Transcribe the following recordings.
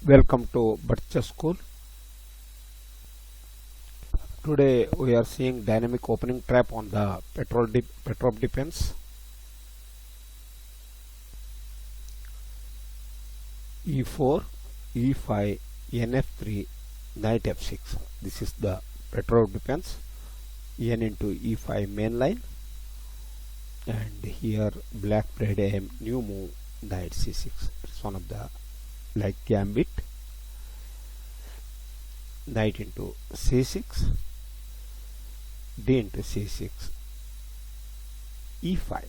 Welcome to Bhat Chess School. Today we are seeing dynamic opening trap on the Petroff Defence. E4, E5, Nf3, Knight F6. This is the Petroff Defence. N into E5 main line, and here black played a new move, Knight C6. It's one of the like gambit. Knight into C6, D into C6, E5.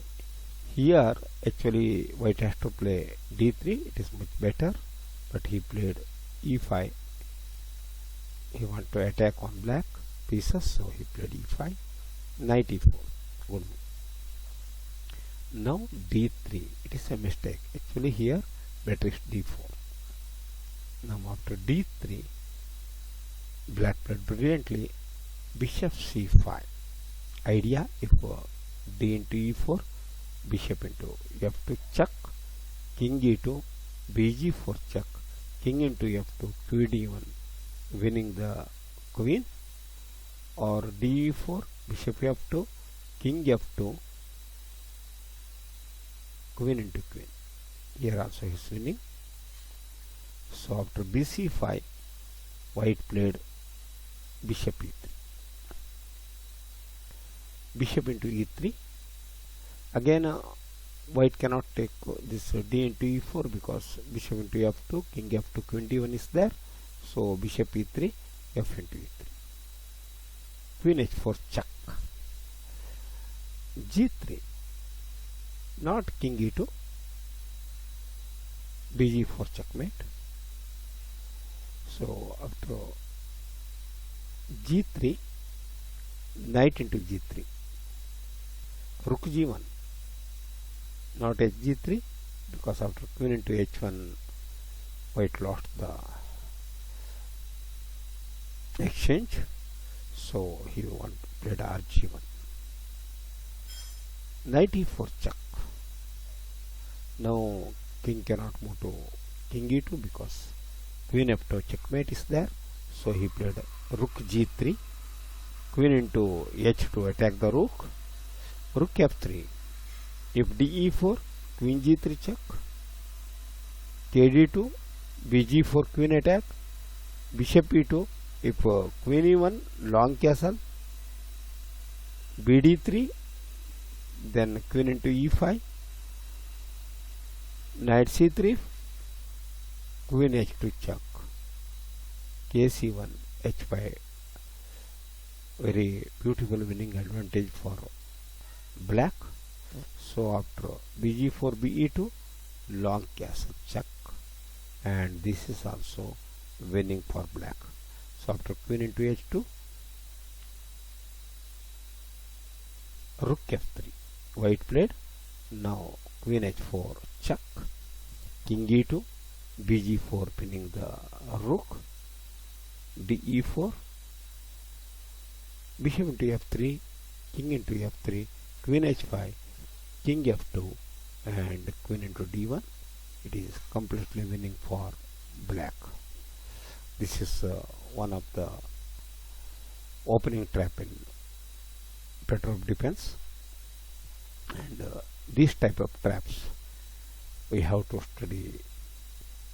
Here actually white has to play D3. It is much better, but he played E5. He want to attack on black pieces, so he played E5. Knight E4. Good move. Now D3. It is a mistake. Actually here better is D4. Now after D3, black played brilliantly bishop c5. Idea, if d into e4, bishop into f2 check, king e2, bg4 check, king into f2, qd1, winning the queen, or de4, bishop f2, king f2, queen into queen. Here also he is winning. So after bc5, white played bishop e3, bishop into e3. Again white cannot take this d into e4 because bishop into f2, king f2, queen d1 is there. So bishop e3, f into e3, queen h4 check, g3, not king e2, bg4 checkmate. So after g3, knight into g3, rook g1, not hg3, because after queen into h1 white lost the exchange, so he played rg1, knight e4 check. Now king cannot move to king e2 because queen f2 checkmate is there, so he played rook g3, queen into h2 attack the rook, rook f3, if de4, queen g3 check, kd2, bg4 queen attack, bishop e2, if queen e1 long castle, bd3, then queen into e5, knight c3, queen h2 check, kc1, h5. Very beautiful winning advantage for black. So after bg4 be2, long castle check, and this is also winning for black. So after queen into h2, rook f3, white played. Now queen h4 check, king e2, bg4 pinning the rook, de4, bishop into f3, king into f3, queen h5, king f2, and queen into d1. It is completely winning for black. This is one of the opening trap in Petroff Defence, and these type of traps we have to study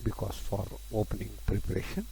because for opening preparation